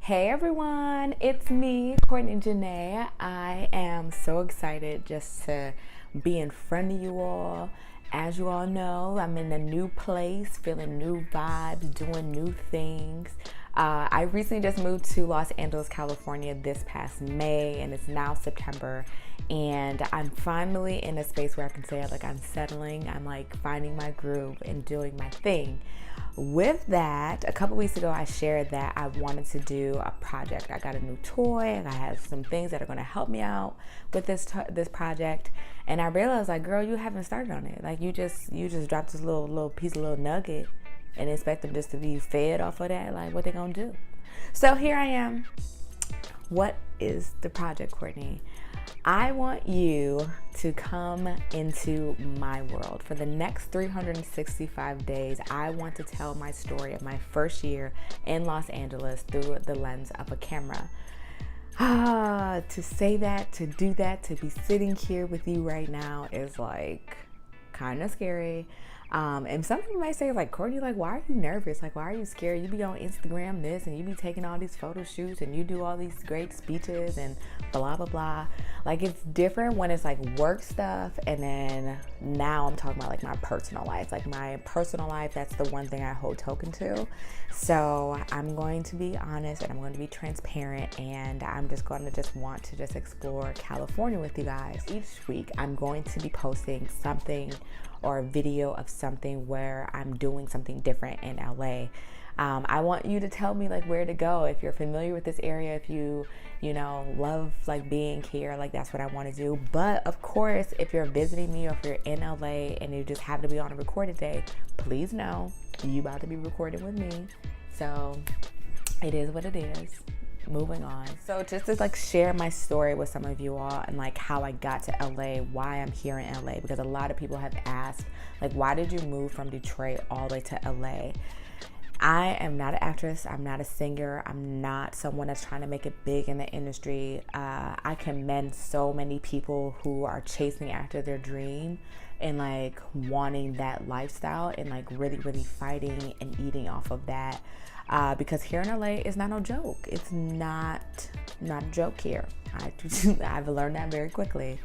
Hey everyone, it's me, Courtney and Janae. I am so excited just to be in front of you all. As you all know, I'm in a new place, feeling new vibes, doing new things. I recently just moved to Los Angeles, California this past May, and it's now September. And I'm finally in a space where I can say like I'm settling, I'm like finding my groove and doing my thing. With that, a couple weeks ago, I shared that I wanted to do a project. I got a new toy, and I have some things that are going to help me out with this project. And I realized, like, girl, you haven't started on it. Like, you just dropped this little piece, little nugget, and expect them just to be fed off of that. Like, what they gonna do? So here I am. What is the project, Courtney? I want you to come into my world. For the next 365 days, I want to tell my story of my first year in Los Angeles through the lens of a camera. To say that, to do that, to be sitting here with you right now is like kind of scary. And some people might say, like, Courtney, like, why are you nervous? Like, why are you scared? You be on Instagram this and you be taking all these photo shoots and you do all these great speeches and blah, blah, blah. Like, it's different when it's like work stuff. And then now I'm talking about like my personal life. Like my personal life, that's the one thing I hold token to. So I'm going to be honest and I'm going to be transparent. And I'm just going to want to explore California with you guys. Each week, I'm going to be posting something or a video of something where I'm doing something different in LA. I want you to tell me like where to go. If you're familiar with this area, if you love like being here, like that's what I want to do. But of course, if you're visiting me or if you're in LA and you just happen to be on a recorded day, please know you about to be recording with me. So it is what it is. Moving on. So just to like share my story with some of you all and like how I got to LA, why I'm here in LA, because a lot of people have asked like, why did you move from Detroit all the way to LA? I am not an actress. I'm not a singer. I'm not someone that's trying to make it big in the industry. I commend so many people who are chasing after their dream and like wanting that lifestyle and like really, really fighting and eating off of that. Because here in LA is not no joke. It's not a joke here. I've learned that very quickly.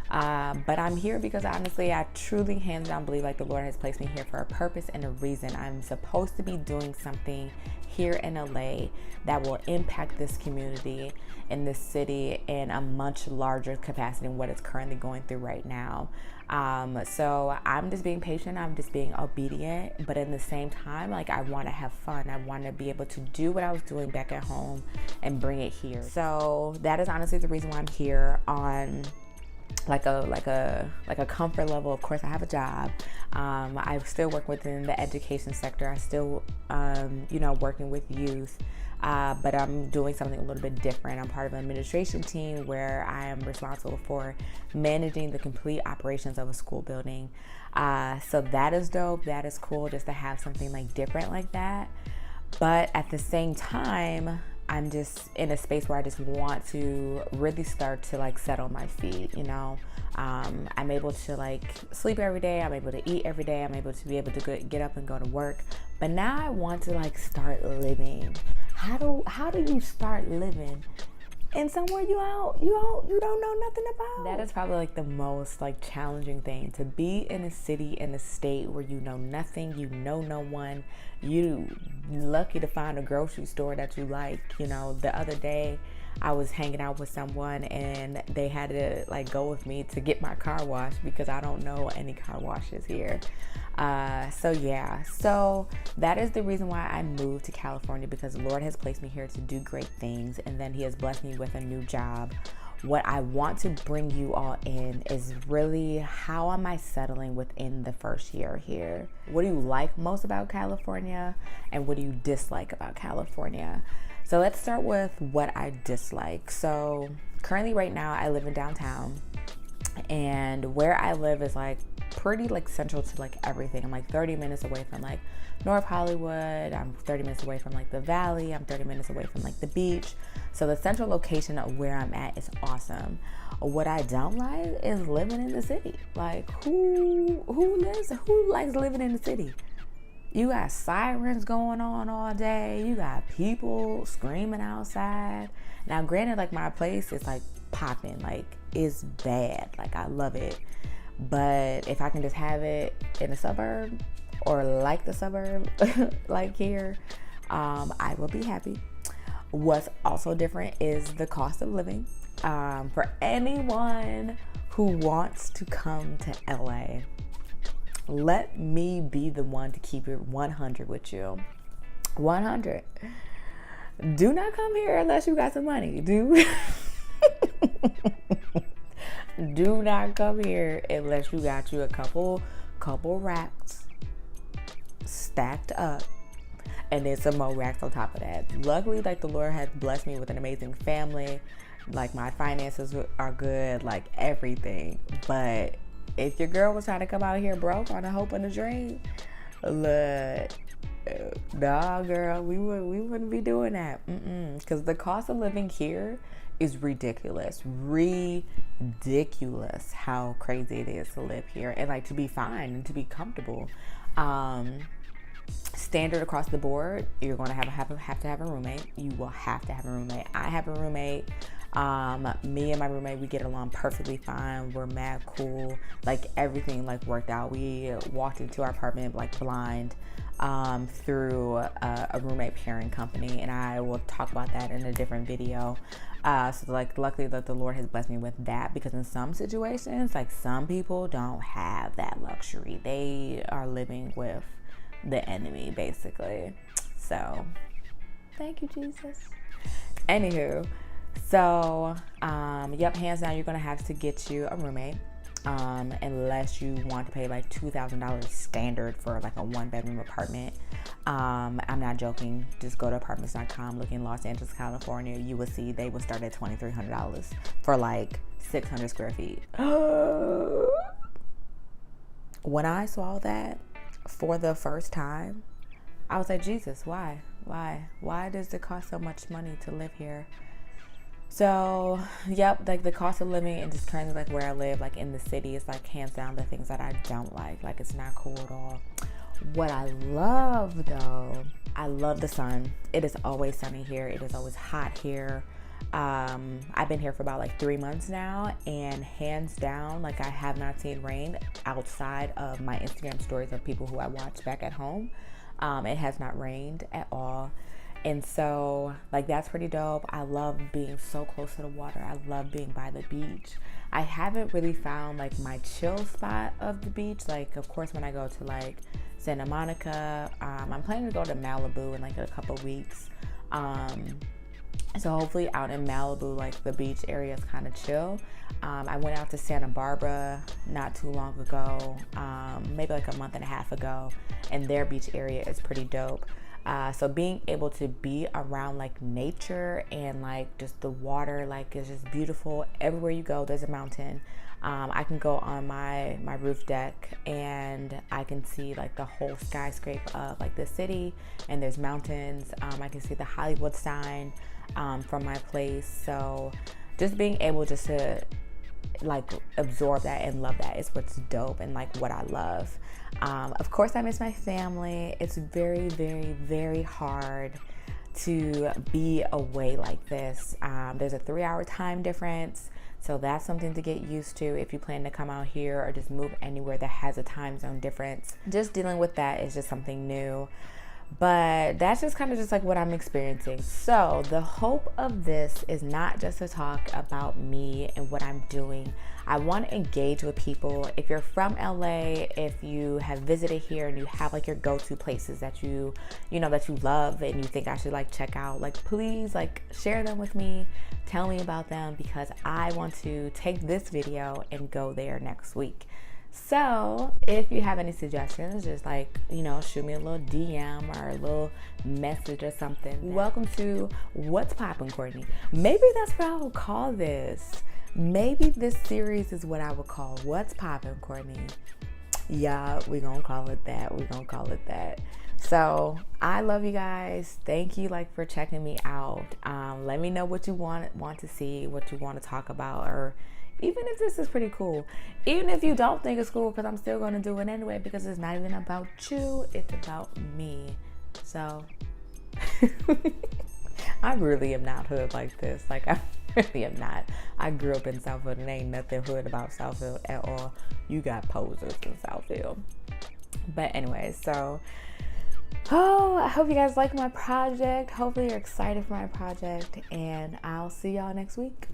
But I'm here because honestly, I truly hands down believe like the Lord has placed me here for a purpose and a reason. I'm supposed to be doing something here in LA that will impact this community in this city in a much larger capacity than what it's currently going through right now. So I'm just being patient. I'm just being obedient, but in the same time, like I want to have fun. I want to be able to do what I was doing back at home and bring it here. So that is honestly the reason why I'm here on like a comfort level. Of course, I have a job. I still work within the education sector. I still, working with youth. But I'm doing something a little bit different. I'm part of an administration team where I am responsible for managing the complete operations of a school building. So that is dope. That is cool just to have something like different like that. But at the same time, I'm just in a space where I just want to really start to like settle my feet, I'm able to like sleep every day. I'm able to eat every day. I'm able to be able to get up and go to work. But now I want to like start living. How do you start living in somewhere you don't know nothing about? That is probably like the most like challenging thing, to be in a city, in a state where you know nothing, you know no one. You lucky to find a grocery store that you like. The other day I was hanging out with someone and they had to like go with me to get my car washed because I don't know any car washes here. So that is the reason why I moved to California, because the Lord has placed me here to do great things, and then He has blessed me with a new job. What I want to bring you all in is really, how am I settling within the first year here? What do you like most about California, and what do you dislike about California? So let's start with what I dislike. So currently right now I live in downtown, and where I live is like pretty like central to like everything. I'm like 30 minutes away from like North Hollywood. I'm 30 minutes away from like the Valley. I'm 30 minutes away from like the beach. So the central location of where I'm at is awesome. What I don't like is living in the city. Like who likes living in the city? You got sirens going on all day. You got people screaming outside. Now, granted, like my place is like popping, like it's bad. Like I love it. But if I can just have it in a suburb or like the suburb, like here, I will be happy. What's also different is the cost of living. For anyone who wants to come to LA, let me be the one to keep it 100 with you. 100. Do not come here unless you got some money. Do not come here unless you got you a couple racks stacked up, and then some more racks on top of that. Luckily, like the Lord has blessed me with an amazing family. Like my finances are good, like everything. But if your girl was trying to come out here broke on a hope and a dream, look, nah, girl, we wouldn't be doing that. Because the cost of living here is ridiculous how crazy it is to live here and like to be fine and to be comfortable. Standard across the board, you're going to have to have a roommate. You will have to have a roommate. I have a roommate. Me and my roommate, we get along perfectly fine. We're mad cool. Like everything like worked out. We walked into our apartment like blind through a roommate pairing company, and I will talk about that in a different video. So like luckily that the Lord has blessed me with that, because in some situations, like some people don't have that luxury. They are living with the enemy basically. So thank you, Jesus. Anywho, so yep, hands down, you're gonna have to get you a roommate, unless you want to pay like $2,000 standard for like a 1-bedroom apartment. I'm not joking. Just go to apartments.com, look in Los Angeles, California. You will see they will start at $2,300 for like 600 square feet. When I saw that for the first time, I was like, Jesus, why does it cost so much money to live here? So yep, like the cost of living and just currently like where I live, like in the city, is like hands down the things that I don't like it's not cool at all. What I love though, I love the sun. It is always sunny here. It is always hot here. I've been here for about like 3 months now, and hands down, like I have not seen rain outside of my Instagram stories of people who I watch back at home. It has not rained at all. And so like that's pretty dope. I love being so close to the water. I love being by the beach. I haven't really found like my chill spot of the beach. Like of course when I go to like Santa Monica, I'm planning to go to Malibu in like a couple weeks. So hopefully out in Malibu, like the beach area is kind of chill. I went out to Santa Barbara not too long ago, maybe like a month and a half ago, and their beach area is pretty dope. So being able to be around like nature and like just the water, like it's just beautiful. Everywhere you go, there's a mountain. I can go on my roof deck and I can see like the whole skyscraper of like the city, and there's mountains. I can see the Hollywood sign from my place. So just being able just to like absorb that and love that is what's dope and like what I love. Of course I miss my family. It's very, very, very hard to be away like this. There's a 3-hour time difference, so that's something to get used to if you plan to come out here or just move anywhere that has a time zone difference. Just dealing with that is just something new. But that's just kind of just like what I'm experiencing. So the hope of this is not just to talk about me and what I'm doing. I want to engage with people. If you're from LA, if you have visited here and you have like your go-to places that you know that you love and you think I should like check out, like please like share them with me. Tell me about them, because I want to take this video and go there next week. So if you have any suggestions, just like, shoot me a little DM or a little message or something. Welcome to What's Poppin', Courtney. Maybe that's what I will call this. Maybe this series is what I would call What's Poppin', Courtney. Yeah, we're going to call it that. So I love you guys. Thank you for checking me out. Let me know what you want to see, what you want to talk about, or even if this is pretty cool, even if you don't think it's cool, because I'm still going to do it anyway, because it's not even about you, it's about me. So I really am not hood like this. Like, I really am not. I grew up in Southfield and ain't nothing hood about Southfield at all. You got posers in Southfield. But anyway, so I hope you guys like my project. Hopefully you're excited for my project, and I'll see y'all next week.